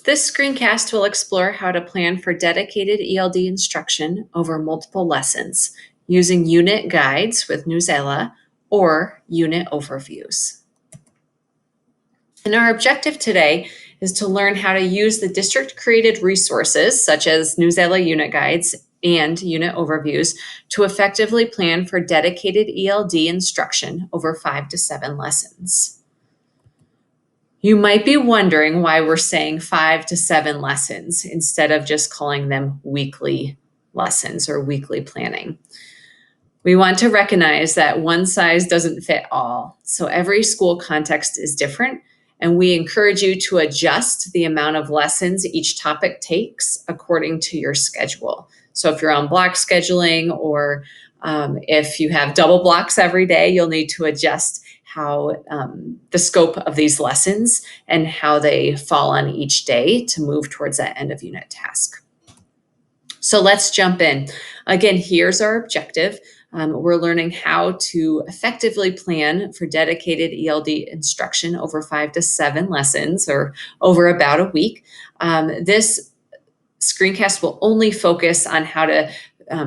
This screencast will explore how to plan for dedicated ELD instruction over multiple lessons using unit guides with Newsela or unit overviews. And our objective today is to learn how to use the district-created resources such as Newsela unit guides and unit overviews to effectively plan for dedicated ELD instruction over 5 to 7 lessons. You might be wondering why we're saying 5 to 7 lessons instead of just calling them weekly lessons or weekly planning. We want to recognize that one size doesn't fit all. So every school context is different, and we encourage you to adjust the amount of lessons each topic takes according to your schedule. So if you're on block scheduling or if you have double blocks every day, you'll need to adjust how the scope of these lessons and how they fall on each day to move towards that end of unit task. So let's jump in. Again, here's our objective. We're learning how to effectively plan for dedicated ELD instruction over 5 to 7 lessons or over about a week. This screencast will only focus on how to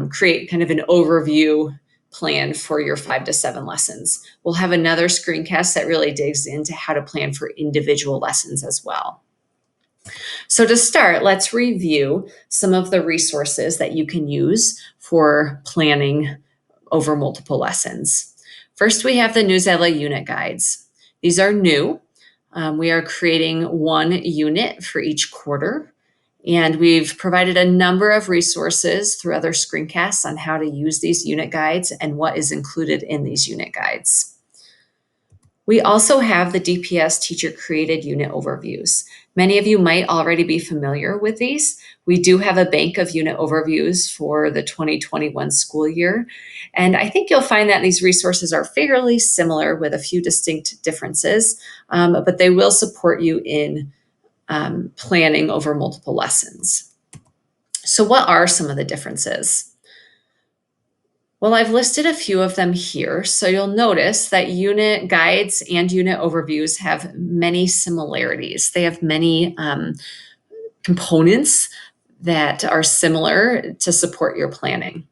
create kind of an overview plan for your 5 to 7 lessons. We'll have another screencast that really digs into how to plan for individual lessons as well. So to start, let's review some of the resources that you can use for planning over multiple lessons. First, we have the Newsela unit guides. These are new. We are creating one unit for each quarter. And we've provided a number of resources through other screencasts on how to use these unit guides and what is included in these unit guides. We also have the DPS teacher-created unit overviews. Many of you might already be familiar with these. We do have a bank of unit overviews for the 2021 school year. And I think you'll find that these resources are fairly similar with a few distinct differences, but they will support you in planning over multiple lessons. So what are some of the differences? Well, I've listed a few of them here. So you'll notice that unit guides and unit overviews have many similarities. They have many components that are similar to support your planning.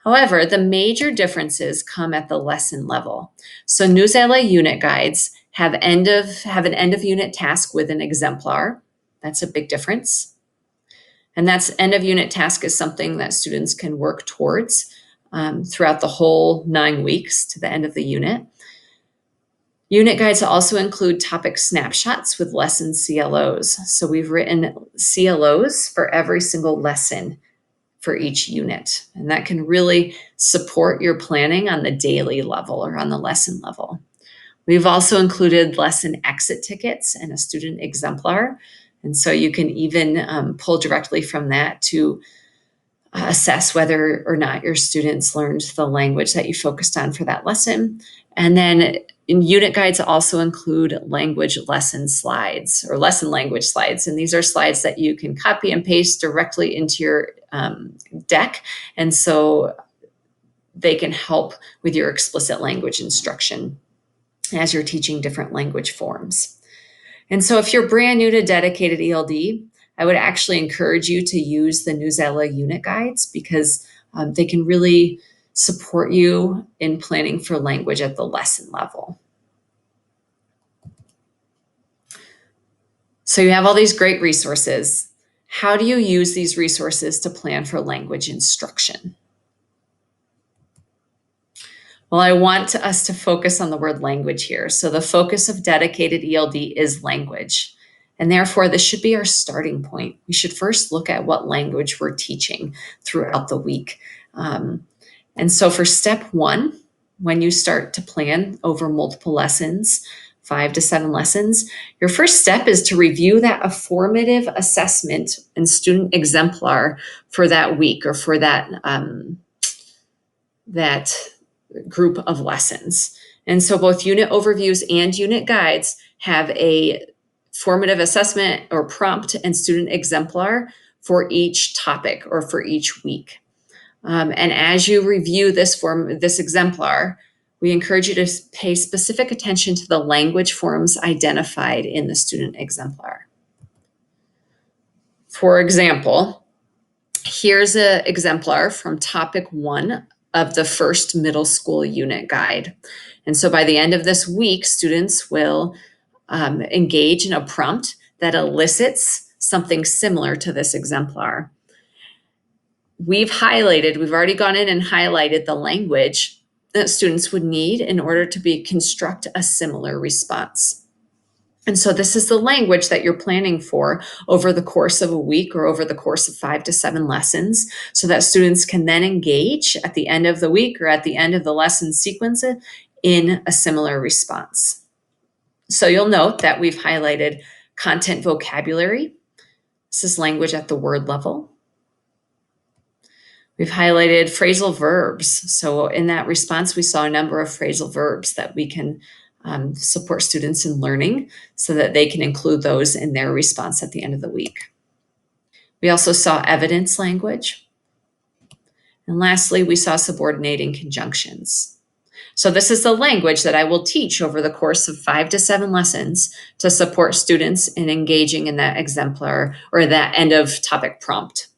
However, the major differences come at the lesson level. So Newsela unit guides have an end of unit task with an exemplar. That's a big difference. And that's end of unit task is something that students can work towards throughout the whole 9 weeks to the end of the unit. Unit guides also include topic snapshots with lesson CLOs. So we've written CLOs for every single lesson for each unit. And that can really support your planning on the daily level or on the lesson level. We've also included lesson exit tickets and a student exemplar. And so you can even pull directly from that to assess whether or not your students learned the language that you focused on for that lesson. And then unit guides also include language lesson slides or lesson language slides. And these are slides that you can copy and paste directly into your deck. And so they can help with your explicit language instruction as you're teaching different language forms. And so if you're brand new to dedicated ELD, I would actually encourage you to use the Newsela unit guides because they can really support you in planning for language at the lesson level. So you have all these great resources. How do you use these resources to plan for language instruction? Well, I want us to focus on the word language here. So the focus of dedicated ELD is language. And therefore, this should be our starting point. We should first look at what language we're teaching throughout the week. And so for step 1, when you start to plan over multiple lessons, 5 to 7 lessons, your first step is to review that formative assessment and student exemplar for that week or for that group of lessons. And so both unit overviews and unit guides have a formative assessment or prompt and student exemplar for each topic or for each week. And as you review this exemplar, we encourage you to pay specific attention to the language forms identified in the student exemplar. For example, here's an exemplar from topic 1 of the first middle school unit guide. And so by the end of this week, students will engage in a prompt that elicits something similar to this exemplar. We've already gone in and highlighted the language that students would need in order to construct a similar response. And so this is the language that you're planning for over the course of a week or over the course of 5 to 7 lessons, so that students can then engage at the end of the week or at the end of the lesson sequence in a similar response. So you'll note that we've highlighted content vocabulary. This is language at the word level. We've highlighted phrasal verbs. So in that response, we saw a number of phrasal verbs that we can support students in learning so that they can include those in their response at the end of the week. We also saw evidence language. And lastly, we saw subordinating conjunctions. So this is the language that I will teach over the course of 5 to 7 lessons to support students in engaging in that exemplar or that end of topic prompt.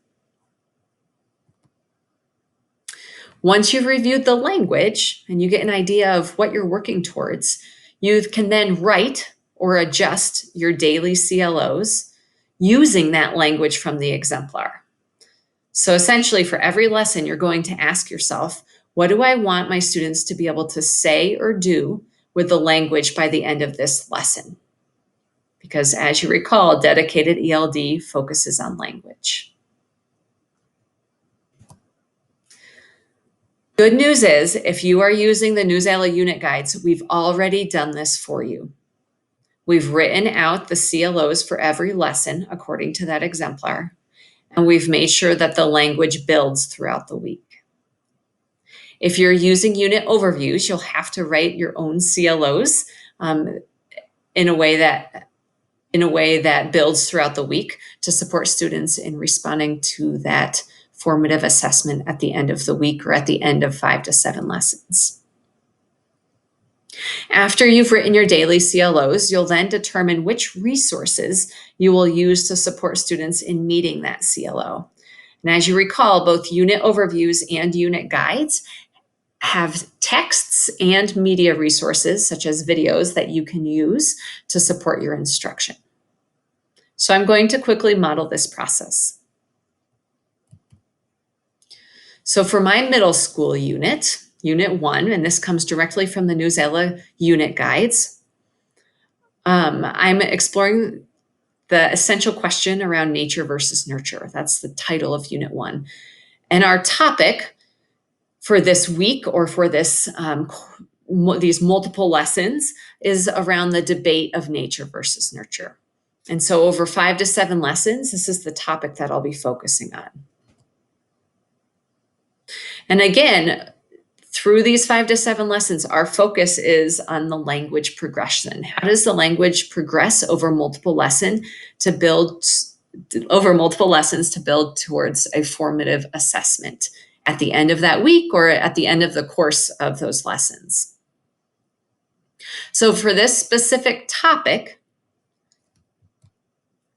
Once you've reviewed the language and you get an idea of what you're working towards, you can then write or adjust your daily CLOs using that language from the exemplar. So essentially, for every lesson, you're going to ask yourself, what do I want my students to be able to say or do with the language by the end of this lesson? Because as you recall, dedicated ELD focuses on language. Good news is, if you are using the Newsela unit guides, we've already done this for you. We've written out the CLOs for every lesson according to that exemplar, and we've made sure that the language builds throughout the week. If you're using unit overviews, you'll have to write your own CLOs in a way that builds throughout the week to support students in responding to that formative assessment at the end of the week or at the end of 5 to 7 lessons. After you've written your daily CLOs, you'll then determine which resources you will use to support students in meeting that CLO. And as you recall, both unit overviews and unit guides have texts and media resources, such as videos, that you can use to support your instruction. So I'm going to quickly model this process. So for my middle school unit, Unit 1, and this comes directly from the Newsela unit guides, I'm exploring the essential question around nature versus nurture. That's the title of Unit 1. And our topic for this week or for this these multiple lessons is around the debate of nature versus nurture. And so over 5 to 7 lessons, this is the topic that I'll be focusing on. And again, through these 5 to 7 lessons, our focus is on the language progression. How does the language progress over multiple lessons to build towards a formative assessment at the end of that week or at the end of the course of those lessons? So for this specific topic,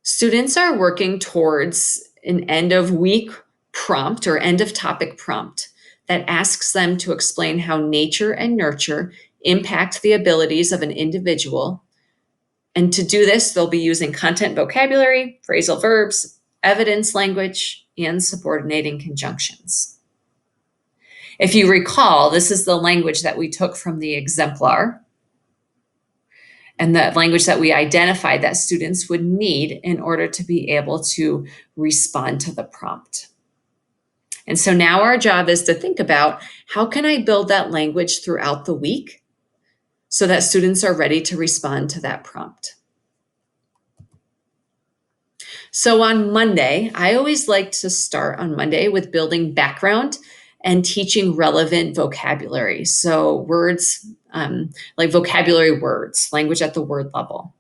students are working towards an end of week prompt or end of topic prompt that asks them to explain how nature and nurture impact the abilities of an individual. And to do this, they'll be using content vocabulary, phrasal verbs, evidence language, and subordinating conjunctions. If you recall, this is the language that we took from the exemplar and the language that we identified that students would need in order to be able to respond to the prompt. And so now our job is to think about, how can I build that language throughout the week so that students are ready to respond to that prompt? So on Monday, I always like to start on Monday with building background and teaching relevant vocabulary. So words, like vocabulary words, language at the word level.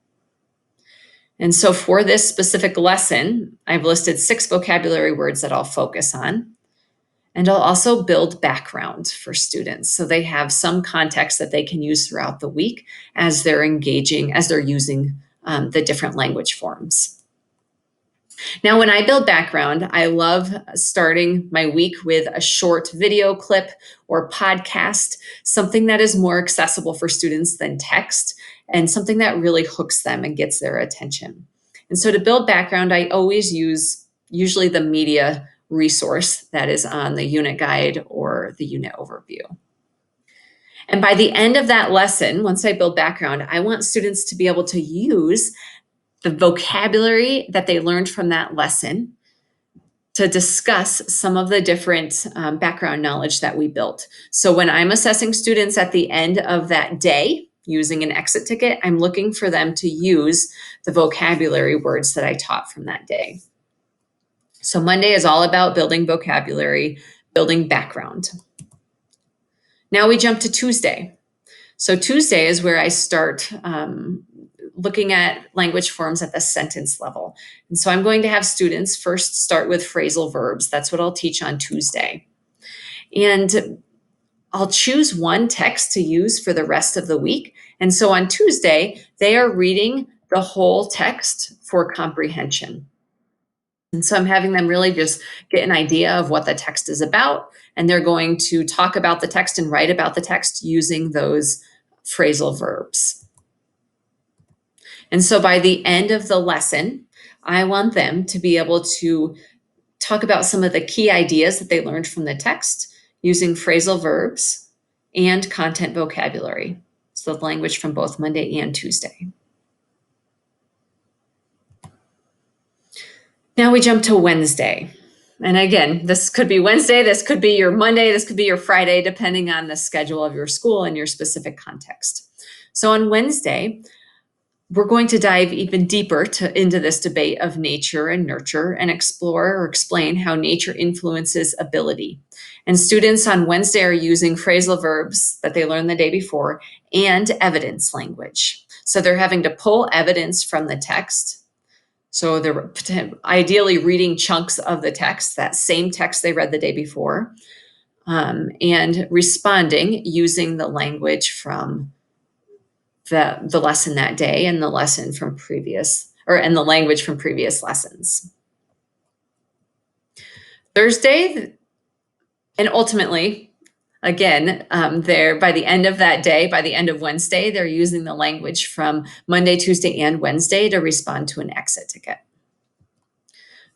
And so for this specific lesson, I've listed 6 vocabulary words that I'll focus on. And I'll also build background for students so they have some context that they can use throughout the week as they're using the different language forms. Now, when I build background, I love starting my week with a short video clip or podcast, something that is more accessible for students than text, and something that really hooks them and gets their attention. And so to build background, I always use usually the media resource that is on the unit guide or the unit overview. And by the end of that lesson, once I build background, I want students to be able to use the vocabulary that they learned from that lesson to discuss some of the different background knowledge that we built. So when I'm assessing students at the end of that day using an exit ticket, I'm looking for them to use the vocabulary words that I taught from that day. So Monday is all about building vocabulary, building background. Now we jump to Tuesday. So Tuesday is where I start looking at language forms at the sentence level. And so I'm going to have students first start with phrasal verbs. That's what I'll teach on Tuesday. And I'll choose one text to use for the rest of the week. And so on Tuesday, they are reading the whole text for comprehension. And so I'm having them really just get an idea of what the text is about. And they're going to talk about the text and write about the text using those phrasal verbs. And so by the end of the lesson, I want them to be able to talk about some of the key ideas that they learned from the text using phrasal verbs and content vocabulary. So the language from both Monday and Tuesday. Now we jump to Wednesday. And again, this could be Wednesday, this could be your Monday, this could be your Friday, depending on the schedule of your school and your specific context. So on Wednesday, we're going to dive even deeper into this debate of nature and nurture and explore or explain how nature influences ability. And students on Wednesday are using phrasal verbs that they learned the day before and evidence language. So they're having to pull evidence from the text. So they're ideally reading chunks of the text, that same text they read the day before, and responding using the language from the lesson that day and the lesson from and the language from previous lessons. Thursday, and ultimately, again, by the end of that day, by the end of Wednesday, they're using the language from Monday, Tuesday, and Wednesday to respond to an exit ticket.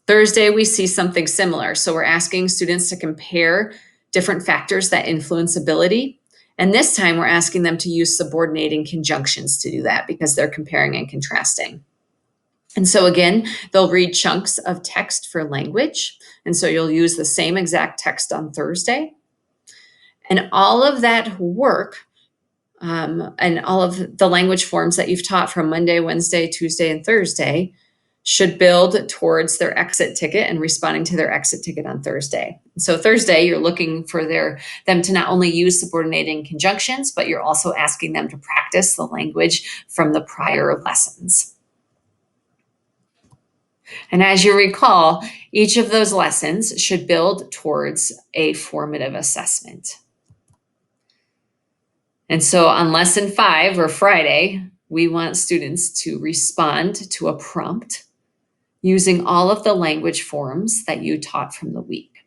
Thursday, we see something similar. So we're asking students to compare different factors that influence ability. And this time we're asking them to use subordinating conjunctions to do that because they're comparing and contrasting. And so again, they'll read chunks of text for language. And so you'll use the same exact text on Thursday. And all of that work and all of the language forms that you've taught from Monday, Wednesday, Tuesday, and Thursday should build towards their exit ticket and responding to their exit ticket on Thursday. So Thursday, you're looking for them to not only use subordinating conjunctions, but you're also asking them to practice the language from the prior lessons. And as you recall, each of those lessons should build towards a formative assessment. And so on lesson 5 or Friday, we want students to respond to a prompt using all of the language forms that you taught from the week.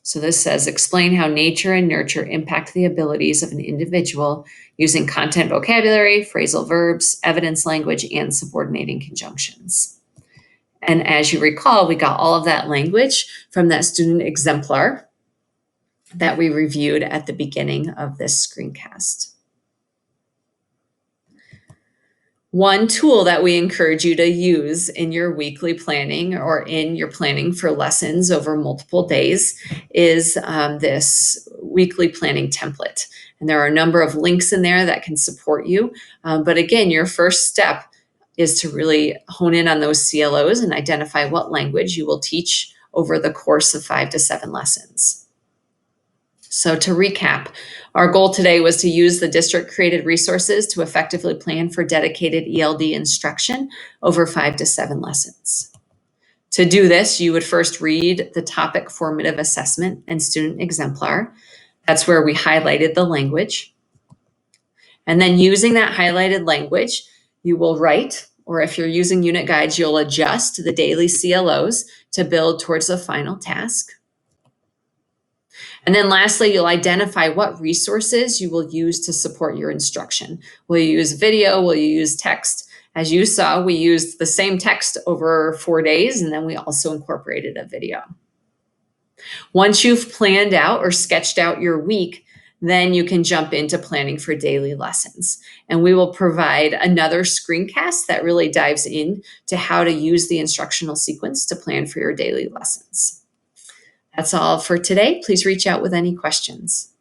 So this says, explain how nature and nurture impact the abilities of an individual using content vocabulary, phrasal verbs, evidence language, and subordinating conjunctions. And as you recall, we got all of that language from that student exemplar that we reviewed at the beginning of this screencast. One tool that we encourage you to use in your weekly planning or in your planning for lessons over multiple days is this weekly planning template. And there are a number of links in there that can support you. But again, your first step is to really hone in on those CLOs and identify what language you will teach over the course of 5 to 7 lessons. So to recap, our goal today was to use the district-created resources to effectively plan for dedicated ELD instruction over 5 to 7 lessons. To do this, you would first read the topic formative assessment and student exemplar. That's where we highlighted the language. And then using that highlighted language, you will write or if you're using unit guides, you'll adjust the daily CLOs to build towards the final task. And then lastly, you'll identify what resources you will use to support your instruction. Will you use video? Will you use text? As you saw, we used the same text over 4 days, and then we also incorporated a video. Once you've planned out or sketched out your week, then you can jump into planning for daily lessons. And we will provide another screencast that really dives in to how to use the instructional sequence to plan for your daily lessons. That's all for today. Please reach out with any questions.